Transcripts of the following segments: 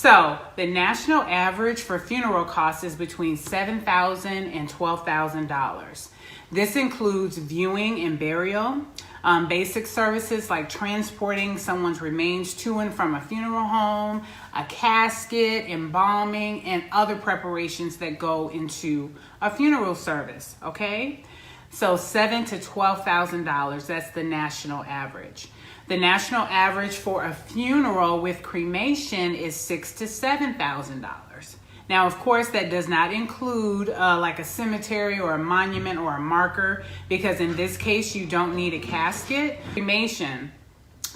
So the national average for funeral costs is between $7,000 and $12,000. This includes viewing and burial, basic services like transporting someone's remains to and from a funeral home, a casket, embalming, and other preparations that go into a funeral service, okay? So $7,000 to $12,000, that's the national average. The national average for a funeral with cremation is $6,000 to $7,000. Now, of course, that does not include like a cemetery or a monument or a marker, because in this case, you don't need a casket. Cremation,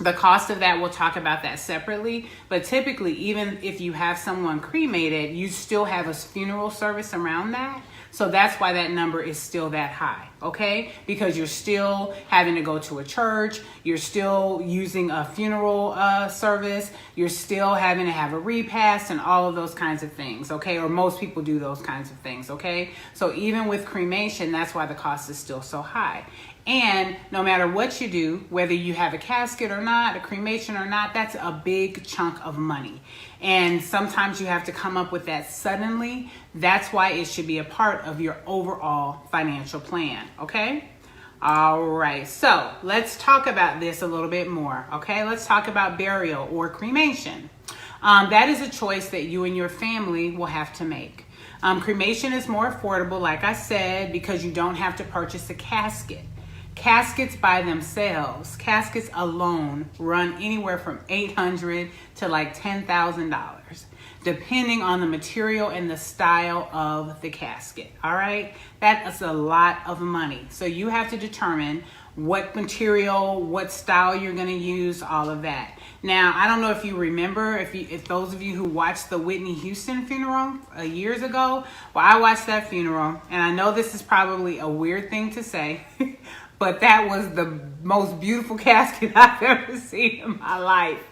the cost of that, we'll talk about that separately. But typically, even if you have someone cremated, you still have a funeral service around that. So that's why that number is still that high, okay? Because you're still having to go to a church, you're still using a funeral service, you're still having to have a repast and all of those kinds of things, okay? Or most people do those kinds of things, okay? So even with cremation, that's why the cost is still so high. And no matter what you do, whether you have a casket or not, a cremation or not, that's a big chunk of money. And sometimes you have to come up with that suddenly. That's why it should be a part of your overall financial plan, okay? All right, so let's talk about this a little bit more, okay? Let's talk about burial or cremation. That is a choice that you and your family will have to make. Cremation is more affordable, like I said, because you don't have to purchase a casket. Caskets by themselves, caskets alone, run anywhere from $800 to like $10,000, depending on the material and the style of the casket. All right, that is a lot of money. So you have to determine what material, what style you're going to use, all of that. Now, I don't know if you remember, if those of you who watched the Whitney Houston funeral years ago, well, I watched that funeral, and I know this is probably a weird thing to say, but that was the most beautiful casket I've ever seen in my life.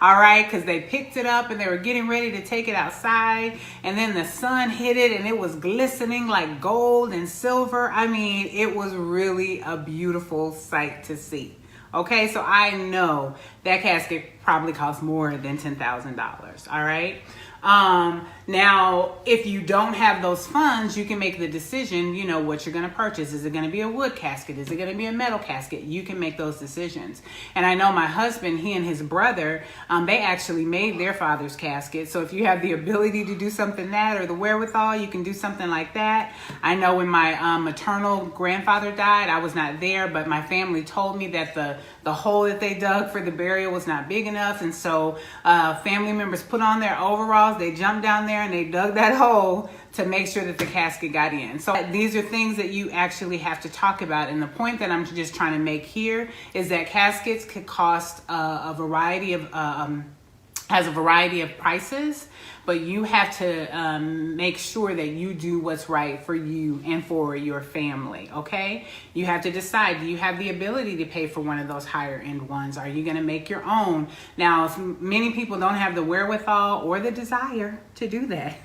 All right, because they picked it up and they were getting ready to take it outside, and then the sun hit it and it was glistening like gold and silver. I mean, it was really a beautiful sight to see. Okay, so I know that casket probably cost more than $10,000. All right. Now, if you don't have those funds, you can make the decision, you know, what you're going to purchase. Is it going to be a wood casket? Is it going to be a metal casket? You can make those decisions. And I know my husband, he and his brother, they actually made their father's casket. So if you have the ability to do something that, or the wherewithal, you can do something like that. I know when my maternal grandfather died, I was not there, but my family told me that the hole that they dug for the burial was not big enough. And so family members put on their overalls, they jumped down there and they dug that hole to make sure that the casket got in. So these are things that you actually have to talk about. And the point that I'm just trying to make here is that caskets could cost a variety of has a variety of prices, but you have to make sure that you do what's right for you and for your family, okay? You have to decide, do you have the ability to pay for one of those higher end ones? Are you gonna make your own? Now, if many people don't have the wherewithal or the desire to do that.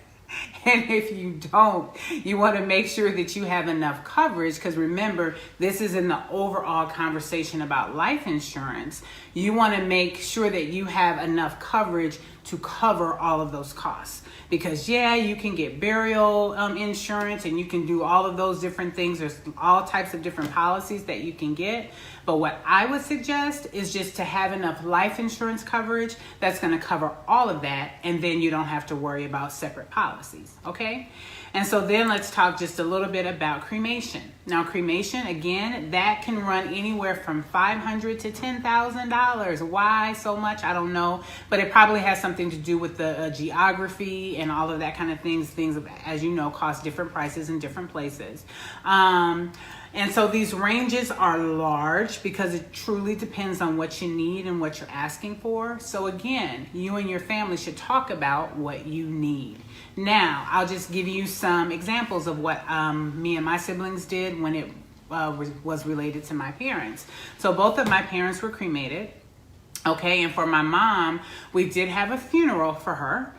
And if you don't, you want to make sure that you have enough coverage, because remember, this is in the overall conversation about life insurance. You want to make sure that you have enough coverage to cover all of those costs. Because yeah, you can get burial insurance and you can do all of those different things. There's all types of different policies that you can get. But what I would suggest is just to have enough life insurance coverage that's going to cover all of that, and then you don't have to worry about separate policies, okay? And so then let's talk just a little bit about cremation. Now, cremation, again, that can run anywhere from $500 to $10,000. Why so much? I don't know, but it probably has something to do with the geography and all of that kind of things. Things, as you know, cost different prices in different places. And so these ranges are large because it truly depends on what you need and what you're asking for. So again, you and your family should talk about what you need. Now, I'll just give you some examples of what me and my siblings did when it was related to my parents. So both of my parents were cremated. Okay, and for my mom, we did have a funeral for her.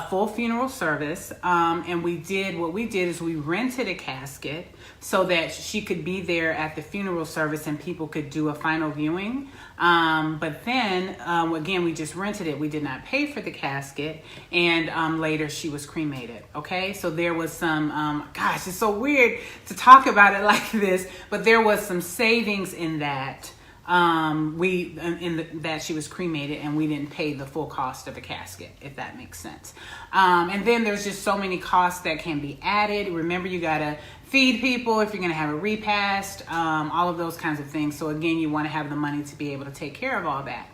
full funeral service. And what we did is we rented a casket so that she could be there at the funeral service and people could do a final viewing. But then, again, we just rented it. We did not pay for the casket. And later she was cremated. Okay. So there was some, gosh, it's so weird to talk about it like this, but there was some savings in that. That she was cremated and we didn't pay the full cost of a casket, if that makes sense. And then there's just so many costs that can be added. Remember, you gotta feed people if you're gonna have a repast, all of those kinds of things. So again, you wanna have the money to be able to take care of all that.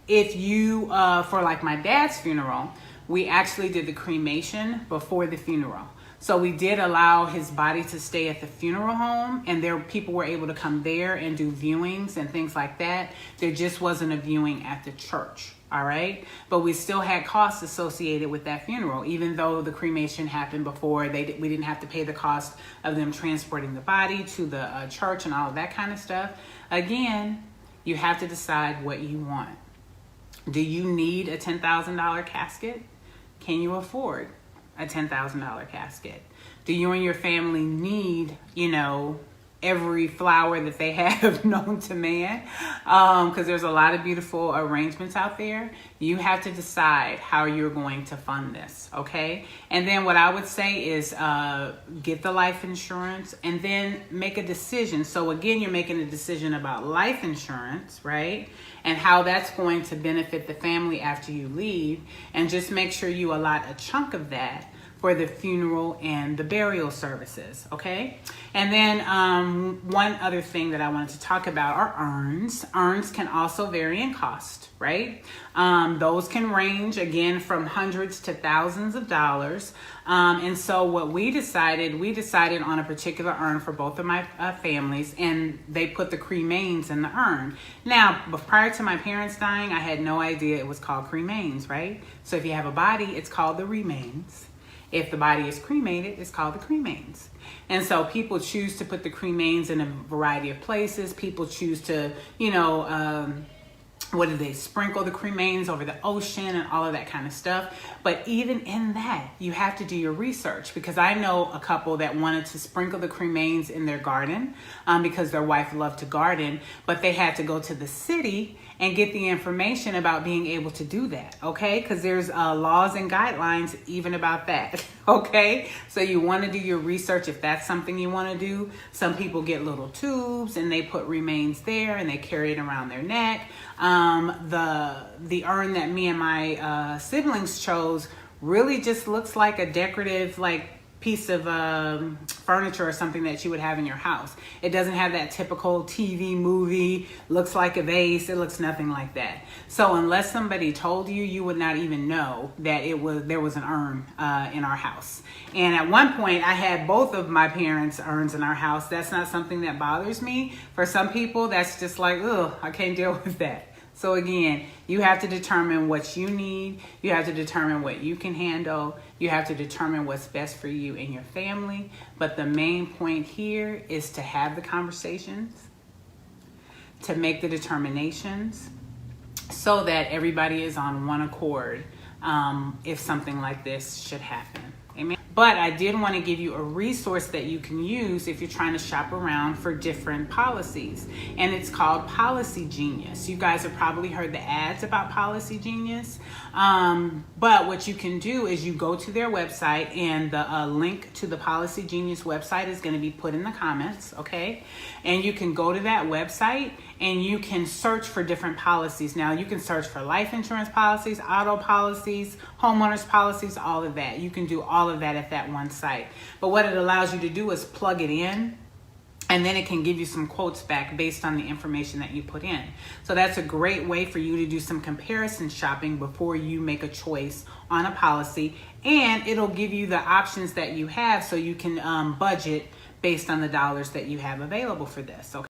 If you, for like my dad's funeral, we actually did the cremation before the funeral. So we did allow his body to stay at the funeral home, and people were able to come there and do viewings and things like that. There just wasn't a viewing at the church, all right? But we still had costs associated with that funeral, even though the cremation happened before. We didn't have to pay the cost of them transporting the body to the church and all of that kind of stuff. Again, you have to decide what you want. Do you need a $10,000 casket? Can you afford a $10,000 casket? Do you and your family need, every flower that they have known to man? Because there's a lot of beautiful arrangements out there. You have to decide how you're going to fund this, okay? And then what I would say is get the life insurance and then make a decision. So again, you're making a decision about life insurance, right? And how that's going to benefit the family after you leave. And just make sure you allot a chunk of that for the funeral and the burial services, okay? And then one other thing that I wanted to talk about are urns. Urns can also vary in cost, right? Those can range, again, from hundreds to thousands of dollars. And so what we decided on a particular urn for both of my families, and they put the cremains in the urn. Now, prior to my parents dying, I had no idea it was called cremains, right? So if you have a body, it's called the remains. If the body is cremated, it's called the cremains. And so people choose to put the cremains in a variety of places. People choose to, sprinkle the cremains over the ocean and all of that kind of stuff. But even in that, you have to do your research, because I know a couple that wanted to sprinkle the cremains in their garden because their wife loved to garden, but they had to go to the city and get the information about being able to do that, okay? Because there's laws and guidelines even about that, okay? So you want to do your research if that's something you want to do. Some people get little tubes and they put remains there and they carry it around their neck. The urn that me and my siblings chose really just looks like a decorative, piece of furniture or something that you would have in your house. It doesn't have that typical TV movie, looks like a vase. It looks nothing like that. So unless somebody told you, you would not even know that there was an urn in our house. And at one point, I had both of my parents' urns in our house. That's not something that bothers me. For some people, that's just like, ugh, I can't deal with that. So again, you have to determine what you need. You have to determine what you can handle. You have to determine what's best for you and your family. But the main point here is to have the conversations, to make the determinations, so that everybody is on one accord if something like this should happen. Amen. But I did want to give you a resource that you can use if you're trying to shop around for different policies. And it's called Policy Genius. You guys have probably heard the ads about Policy Genius. But what you can do is you go to their website, and the link to the Policy Genius website is going to be put in the comments, okay? And you can go to that website and you can search for different policies. Now, you can search for life insurance policies, auto policies, homeowners policies, all of that. You can do all of that at that one site. But what it allows you to do is plug it in, and then it can give you some quotes back based on the information that you put in. So that's a great way for you to do some comparison shopping before you make a choice on a policy. And it'll give you the options that you have so you can budget based on the dollars that you have available for this. Okay.